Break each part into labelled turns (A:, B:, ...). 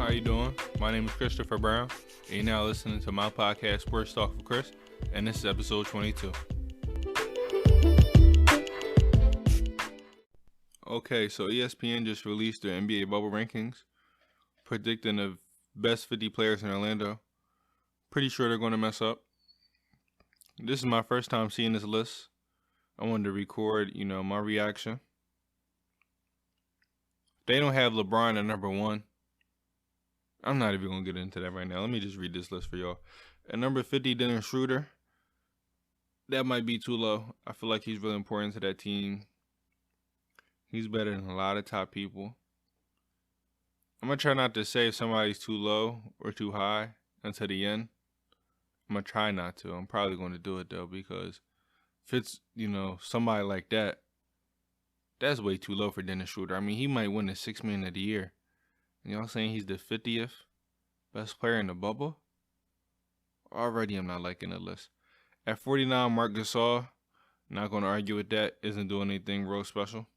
A: How you doing? My name is Christopher Brown, and you're now listening to my podcast, Sports Talk with Chris, and this is episode 22. Okay, so ESPN just released their NBA bubble rankings, predicting the best 50 players in Orlando. Pretty sure they're going to mess up. This is my first time seeing this list. I wanted to record, my reaction. They don't have LeBron at number 1. I'm not even going to get into that right now. Let me just read this list for y'all. At number 50, Dennis Schroeder. That might be too low. I feel like he's really important to that team. He's better than a lot of top people. I'm going to try not to say if somebody's too low or too high until the end. I'm going to try not to. I'm probably going to do it, though, because if it's, somebody like that, that's way too low for Dennis Schroeder. I mean, he might win the Sixth Man of the Year. Y'all saying he's the 50th best player in the bubble? Already I'm not liking the list. At 49, Marc Gasol. Not going to argue with that. Isn't doing anything real special.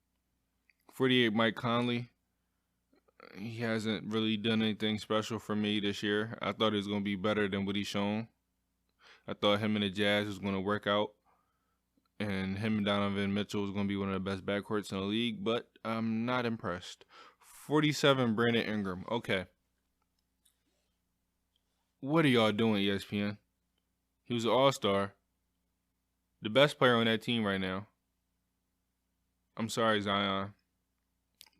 A: 48, Mike Conley. He hasn't really done anything special for me this year. I thought he was going to be better than what he's shown. I thought him and the Jazz was going to work out. And him and Donovan Mitchell was going to be one of the best backcourts in the league. But I'm not impressed. 47, Brandon Ingram. Okay. What are y'all doing, ESPN? He was an all-star. The best player on that team right now. I'm sorry, Zion.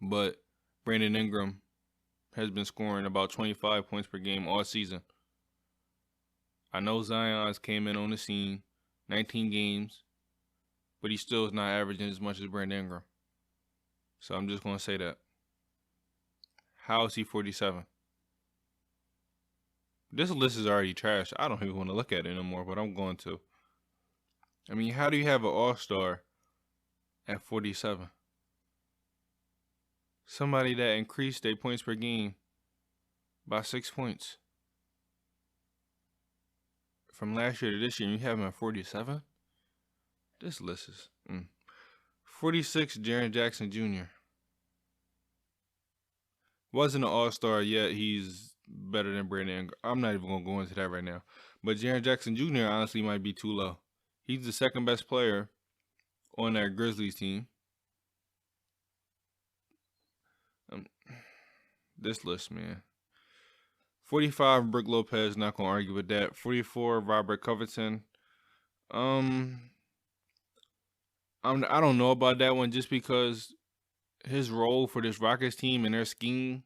A: But Brandon Ingram has been scoring about 25 points per game all season. I know Zion's came in on the scene, 19 games, but he still is not averaging as much as Brandon Ingram. So I'm just going to say that. How is he 47? This list is already trash. I don't even want to look at it anymore, but I'm going to. I mean, how do you have an all-star at 47? Somebody that increased their points per game by 6 points. From last year to this year, you have him at 47? This list is... 46, Jaren Jackson Jr. Wasn't an all-star yet. He's better than Brandon Ingram. I'm not even going to go into that right now. But Jaren Jackson Jr. honestly might be too low. He's the second best player on that Grizzlies team. This list, man. 45, Brook Lopez. Not going to argue with that. 44, Robert Covington. I don't know about that one just because his role for this Rockets team and their scheme,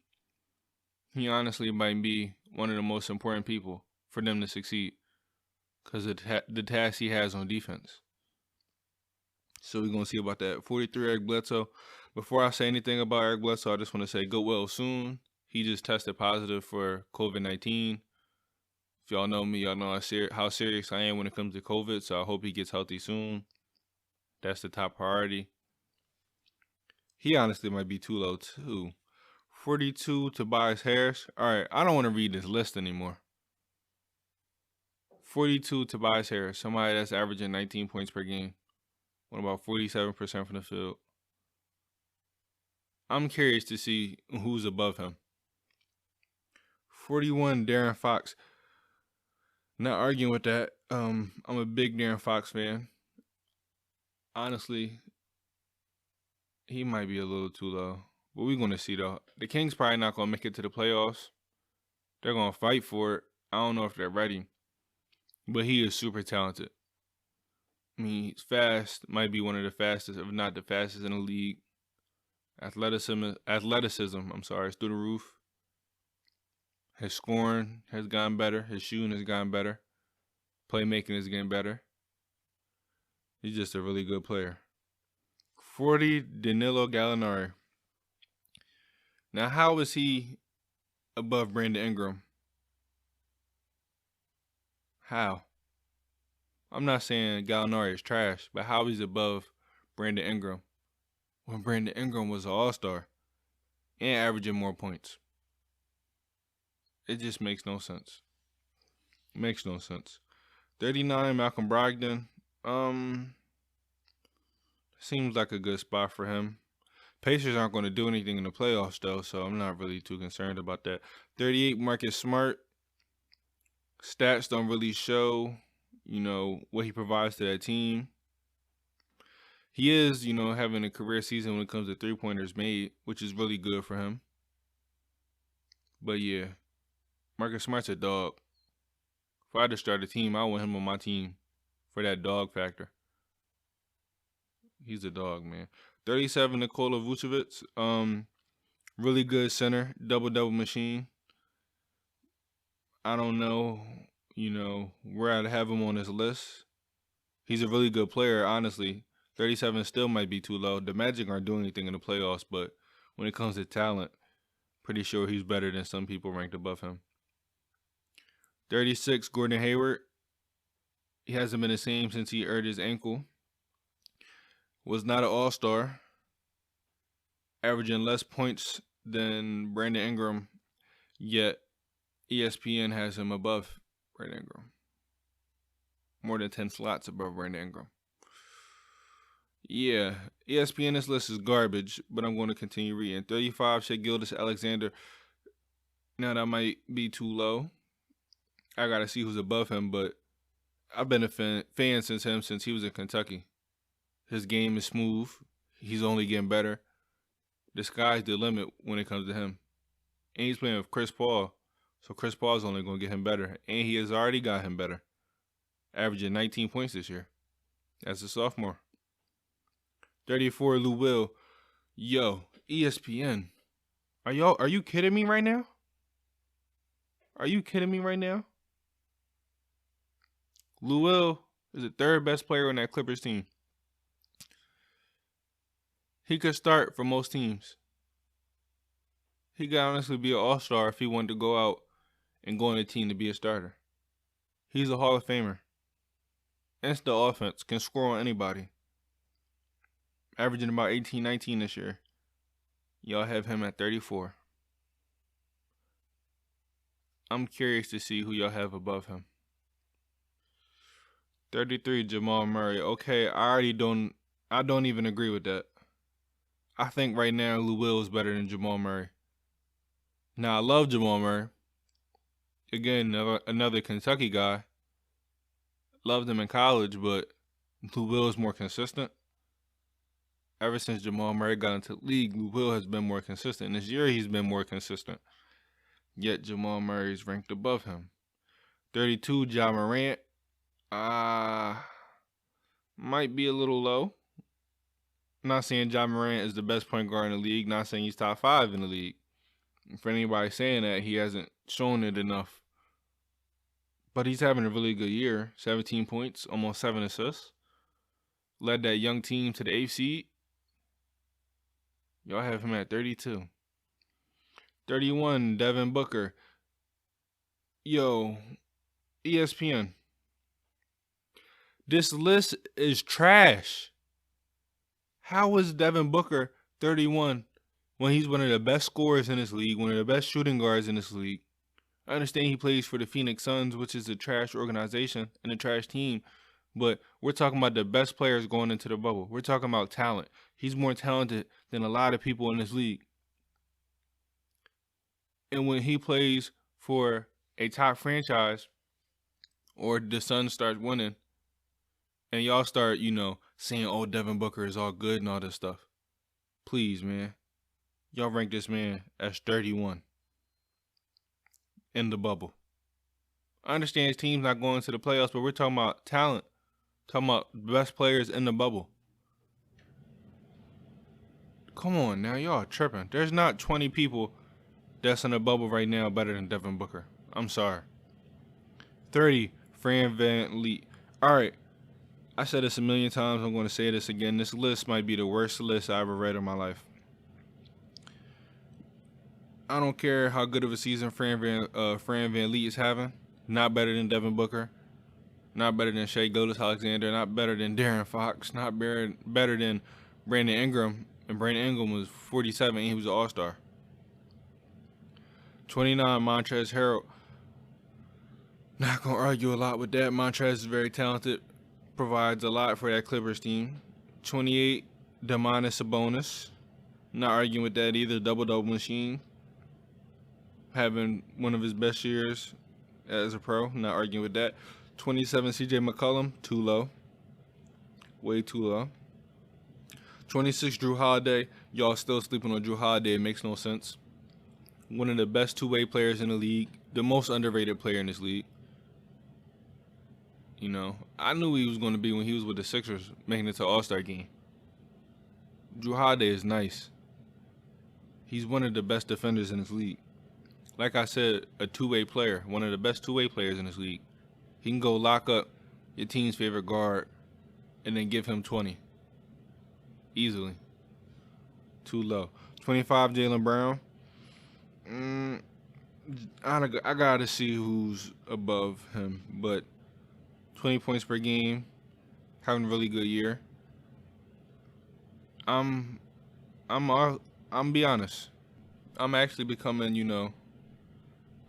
A: he honestly might be one of the most important people for them to succeed because of the task he has on defense. So we're going to see about that. 43, Eric Bledsoe. Before I say anything about Eric Bledsoe, I just want to say go well soon. He just tested positive for COVID-19. If y'all know me, y'all know how serious I am when it comes to COVID, so I hope he gets healthy soon. That's the top priority. He honestly might be too low, too. 42, Tobias Harris. All right, I don't want to read this list anymore. 42, Tobias Harris. Somebody that's averaging 19 points per game. What about 47% from the field? I'm curious to see who's above him. 41, De'Aaron Fox. Not arguing with that. I'm a big De'Aaron Fox fan. Honestly, he might be a little too low. But we're going to see, though. The Kings probably not going to make it to the playoffs. They're going to fight for it. I don't know if they're ready. But he is super talented. I mean, he's fast. Might be one of the fastest, if not the fastest in the league. Athleticism, is through the roof. His scoring has gotten better. His shooting has gotten better. Playmaking is getting better. He's just a really good player. 40, Danilo Gallinari. Now, how is he above Brandon Ingram? How? I'm not saying Gallinari is trash, but how he's above Brandon Ingram when Brandon Ingram was an all-star and averaging more points? It just makes no sense. Makes no sense. 39, Malcolm Brogdon. Seems like a good spot for him. Pacers aren't going to do anything in the playoffs, though, so I'm not really too concerned about that. 38, Marcus Smart. Stats don't really show, what he provides to that team. He is, having a career season when it comes to three-pointers made, which is really good for him. But, yeah, Marcus Smart's a dog. If I had to start a team, I want him on my team for that dog factor. He's a dog, man. 37, Nikola Vucevic. Really good center, double-double machine. I don't know, where I'd have him on this list. He's a really good player, honestly. 37 still might be too low. The Magic aren't doing anything in the playoffs, but when it comes to talent, pretty sure he's better than some people ranked above him. 36, Gordon Hayward. He hasn't been the same since he hurt his ankle. Was not an all-star. Averaging less points than Brandon Ingram, yet ESPN has him above Brandon Ingram. More than 10 slots above Brandon Ingram. Yeah, ESPN, this list is garbage, but I'm going to continue reading. 35, Shai Gilgeous-Alexander. Now that might be too low. I got to see who's above him, but I've been a fan since he was in Kentucky. His game is smooth. He's only getting better. The sky's the limit when it comes to him. And he's playing with Chris Paul, so Chris Paul's only going to get him better. And he has already got him better. Averaging 19 points this year as a sophomore. 34, Lou Will. Yo, ESPN. Are you kidding me right now? Are you kidding me right now? Lou Will is the third best player on that Clippers team. He could start for most teams. He could honestly be an all-star if he wanted to go out and go on a team to be a starter. He's a Hall of Famer. Instant offense, can score on anybody. Averaging about 18, 19 this year. Y'all have him at 34. I'm curious to see who y'all have above him. 33, Jamal Murray. Okay, I don't even agree with that. I think right now Lou Will is better than Jamal Murray. Now, I love Jamal Murray. Again, another Kentucky guy. Loved him in college, but Lou Will is more consistent. Ever since Jamal Murray got into the league, Lou Will has been more consistent. This year, he's been more consistent. Yet, Jamal Murray is ranked above him. 32, Ja Morant. Might be a little low. Not saying Ja Morant is the best point guard in the league. Not saying he's top 5 in the league. For anybody saying that, he hasn't shown it enough. But he's having a really good year. 17 points, almost 7 assists. Led that young team to the 8th seed. Y'all have him at 32. 31, Devin Booker. Yo, ESPN. This list is trash. How is Devin Booker 31 when he's one of the best scorers in this league, one of the best shooting guards in this league? I understand he plays for the Phoenix Suns, which is a trash organization and a trash team, but we're talking about the best players going into the bubble. We're talking about talent. He's more talented than a lot of people in this league. And when he plays for a top franchise or the Suns start winning, and y'all start, saying, oh, Devin Booker is all good and all this stuff. Please, man. Y'all rank this man as 31 in the bubble. I understand his team's not going to the playoffs, but we're talking about talent. Talking about best players in the bubble. Come on now, y'all tripping. There's not 20 people that's in the bubble right now better than Devin Booker. I'm sorry. 30, Fran VanVleet. All right. I said this a million times. I'm going to say this again. This list might be the worst list I ever read in my life. I don't care how good of a season Fran VanVleet is having. Not better than Devin Booker. Not better than Shai Gilgeous-Alexander. Not better than De'Aaron Fox. Not better than Brandon Ingram. And Brandon Ingram was 47 and he was an all-star. 29, Montrezl Harrell. Not going to argue a lot with that. Montrezl is very talented. Provides a lot for that Clippers team. 28, Domantas Sabonis. Not arguing with that either. Double-double machine. Having one of his best years as a pro. Not arguing with that. 27 CJ McCollum. Too low. Way too low. 26 Drew Holiday. Y'all still sleeping on Drew Holiday. It makes no sense. One of the best two-way players in the league. The most underrated player in this league. You know, I knew he was going to be when he was with the Sixers, making it to All-Star game. Drew Holiday is nice. He's one of the best defenders in this league. Like I said, a two-way player, one of the best two-way players in this league. He can go lock up your team's favorite guard and then give him 20. Easily. Too low. 25, Jaylen Brown. I gotta see who's above him, but 20 points per game, having a really good year. I'm be honest. I'm actually becoming,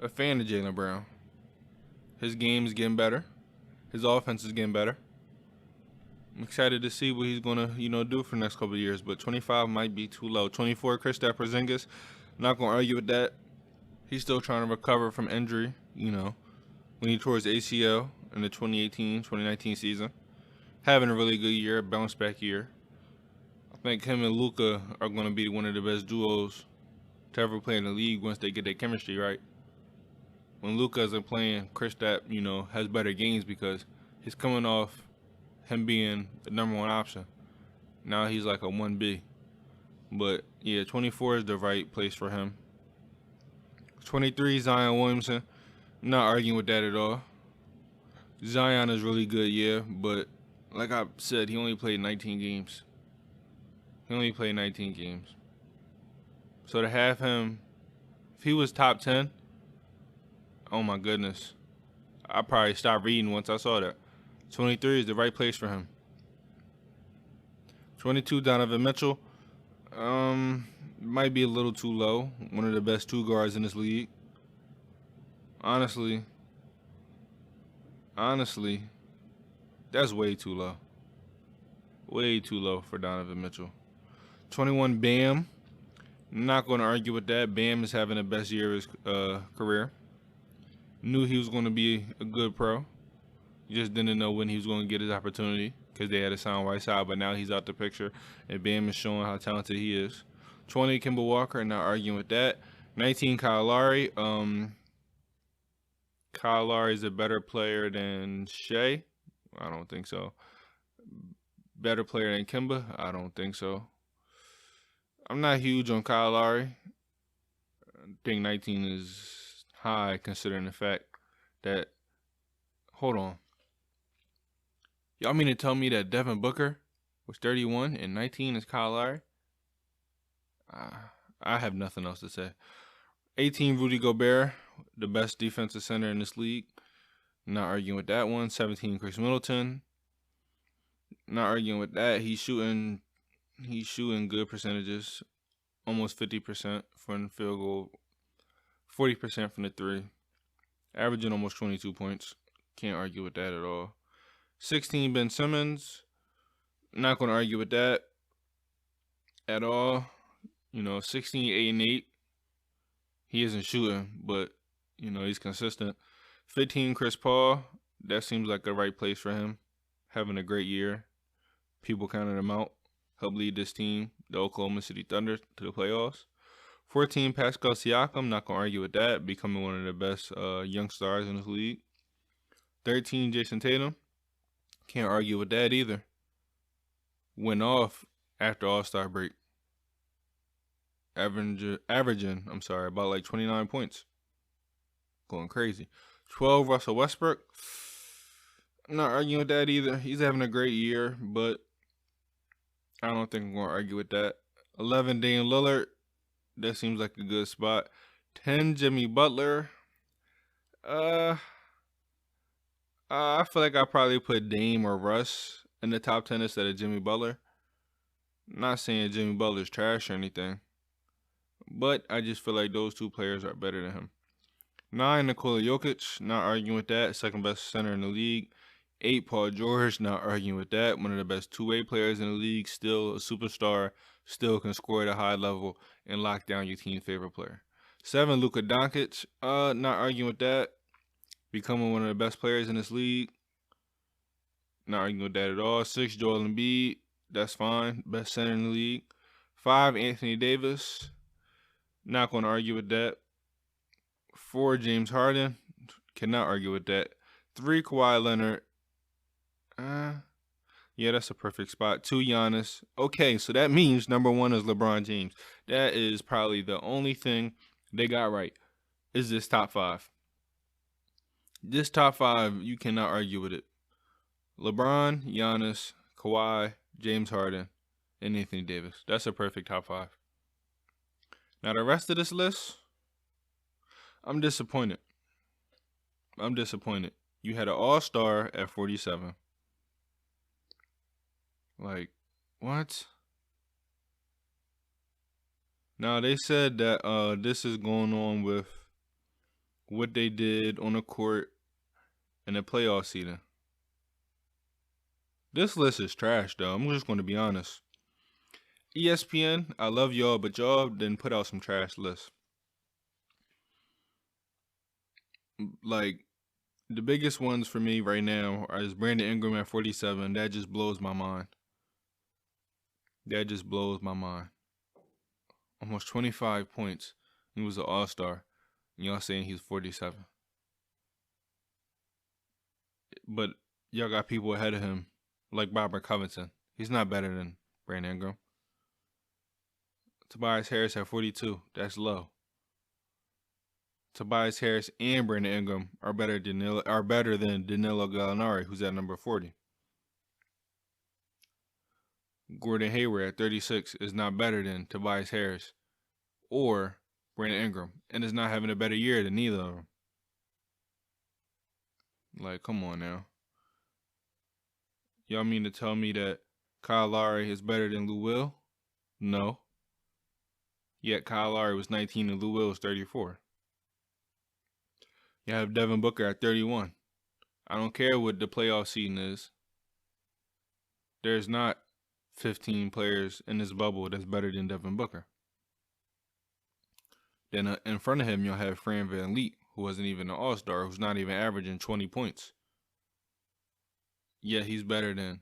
A: a fan of Jaylen Brown. His game is getting better. His offense is getting better. I'm excited to see what he's gonna, do for the next couple of years. But 25 might be too low. 24, Kristaps Porzingis. Not gonna argue with that. He's still trying to recover from injury. When he tore his ACL in the 2018-2019 season, having a really good year, bounce back year. I think him and Luka are gonna be one of the best duos to ever play in the league once they get their chemistry right. When Luka isn't playing, Kristaps, has better games because he's coming off him being the number one option. Now he's like a 1B. But yeah, 24 is the right place for him. 23, Zion Williamson. I'm not arguing with that at all. Zion is really good, yeah, but like I said, he only played 19 games. So to have him, if he was top 10, oh my goodness. I probably stopped reading once I saw that. 23 is the right place for him. 22, Donovan Mitchell. Might be a little too low. One of the best two guards in this league. Honestly, that's way too low. Way too low for Donovan Mitchell. 21, Bam. Not going to argue with that. Bam is having the best year of his career. Knew he was going to be a good pro. Just didn't know when he was going to get his opportunity because they had to sign Whiteside, but now he's out the picture, and Bam is showing how talented he is. 20, Kemba Walker, not arguing with that. 19, Kyle Lowry. Kyle Lowry is a better player than Shea. I don't think so. Better player than Kemba? I don't think so. I'm not huge on Kyle Lowry. I think 19 is high considering the fact that, hold on. Y'all mean to tell me that Devin Booker was 31 and 19 is Kyle Lowry? I have nothing else to say. 18, Rudy Gobert, the best defensive center in this league. Not arguing with that one. 17, Chris Middleton. Not arguing with that. He's shooting good percentages. Almost 50% from the field goal. 40% from the three. Averaging almost 22 points. Can't argue with that at all. 16, Ben Simmons. Not going to argue with that at all. 16, 8, and 8. He isn't shooting, but, he's consistent. 15, Chris Paul. That seems like the right place for him. Having a great year. People counted him out. Helped lead this team, the Oklahoma City Thunder, to the playoffs. 14, Pascal Siakam. Not going to argue with that. Becoming one of the best young stars in this league. 13, Jason Tatum. Can't argue with that either. Went off after All-Star break. Averaging, about like 29 points. Going crazy. 12, Russell Westbrook. I'm not arguing with that either. He's having a great year, but I don't think I'm going to argue with that. 11, Dame Lillard. That seems like a good spot. 10, Jimmy Butler. I feel like I probably put Dame or Russ in the top 10 instead of Jimmy Butler. I'm not saying Jimmy Butler's trash or anything, but I just feel like those two players are better than him. 9, Nikola Jokic. Not arguing with that. Second best center in the league. 8, Paul George, not arguing with that. One of the best two-way players in the league, still a superstar, still can score at a high level and lock down your team's favorite player. 7, Luka Doncic, not arguing with that. Becoming one of the best players in this league, not arguing with that at all. 6, Joel Embiid, that's fine, best center in the league. 5, Anthony Davis, not going to argue with that. 4, James Harden, cannot argue with that. 3, Kawhi Leonard, yeah, that's a perfect spot. 2, Giannis. Okay, so that means number 1 is LeBron James. That is probably the only thing they got right, is this top 5. This top 5, you cannot argue with it. LeBron, Giannis, Kawhi, James Harden, and Anthony Davis. That's a perfect top 5. Now the rest of this list, I'm disappointed. You had an all-star at 47. Like, what? Now, they said that this is going on with what they did on the court in the playoff season. This list is trash, though. I'm just going to be honest. ESPN, I love y'all, but y'all didn't put out some trash lists. Like, the biggest ones for me right now is Brandon Ingram at 47. That just blows my mind. Almost 25 points. He was an all-star. And y'all saying he's 47. But y'all got people ahead of him, like Robert Covington. He's not better than Brandon Ingram. Tobias Harris at 42. That's low. Tobias Harris and Brandon Ingram are better than Danilo Gallinari, who's at number 40. Gordon Hayward at 36 is not better than Tobias Harris or Brandon Ingram, and is not having a better year than either of them. Like, come on now. Y'all mean to tell me that Kyle Lowry is better than Lou Will? No. Yet Kyle Lowry was 19 and Lou Will was 34. You have Devin Booker at 31. I don't care what the playoff season is. There's not 15 players in this bubble that's better than Devin Booker. Then in front of him, you'll have Fran VanVleet, who wasn't even an all-star, who's not even averaging 20 points. Yeah, he's better than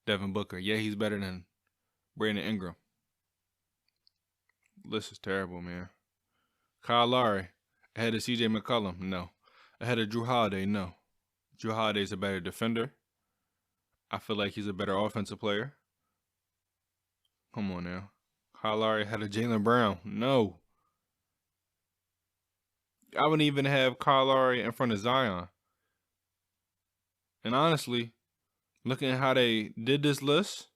A: Devin Booker. Yeah, he's better than Brandon Ingram. This is terrible, man. Kyle Lowry, ahead of CJ McCollum? No. Ahead of Drew Holiday? No. Drew Holiday's a better defender. I feel like he's a better offensive player. Come on now. Kyle Lowry ahead of Jaylen Brown? No. I wouldn't even have Kyle Lowry in front of Zion. And honestly, looking at how they did this list,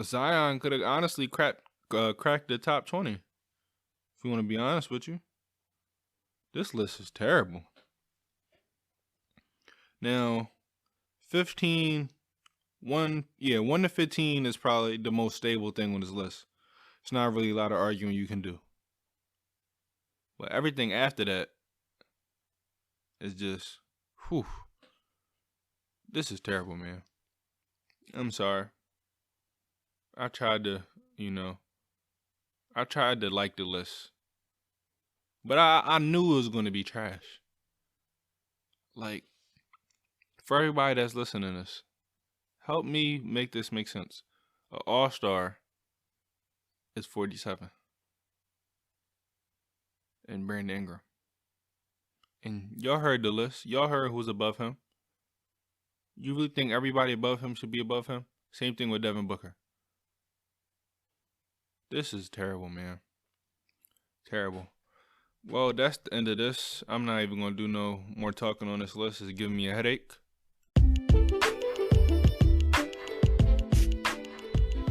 A: Zion could have honestly cracked the top 20. If you want to be honest with you. This list is terrible. Now, 1 to 15 is probably the most stable thing on this list. It's not really a lot of arguing you can do. But everything after that is just, whew. This is terrible, man. I'm sorry. I tried to like the list. But I knew it was going to be trash. Like, for everybody that's listening to this, help me make this make sense. An all-star is 47. And Brandon Ingram. And y'all heard the list. Y'all heard who's above him. You really think everybody above him should be above him? Same thing with Devin Booker. This is terrible, man. Terrible. Well, that's the end of this. I'm not even going to do no more talking on this list. It's giving me a headache.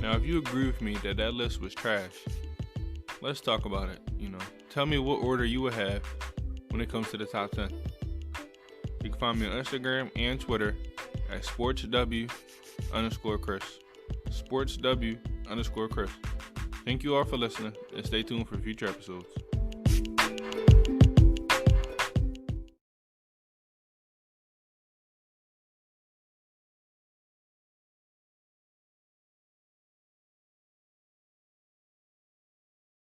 A: Now, if you agree with me that list was trash, let's talk about it. Tell me what order you would have when it comes to the top 10. You can find me on Instagram and Twitter at sportsw_Chris. sportsw_Chris. Thank you all for listening, and stay tuned for future episodes.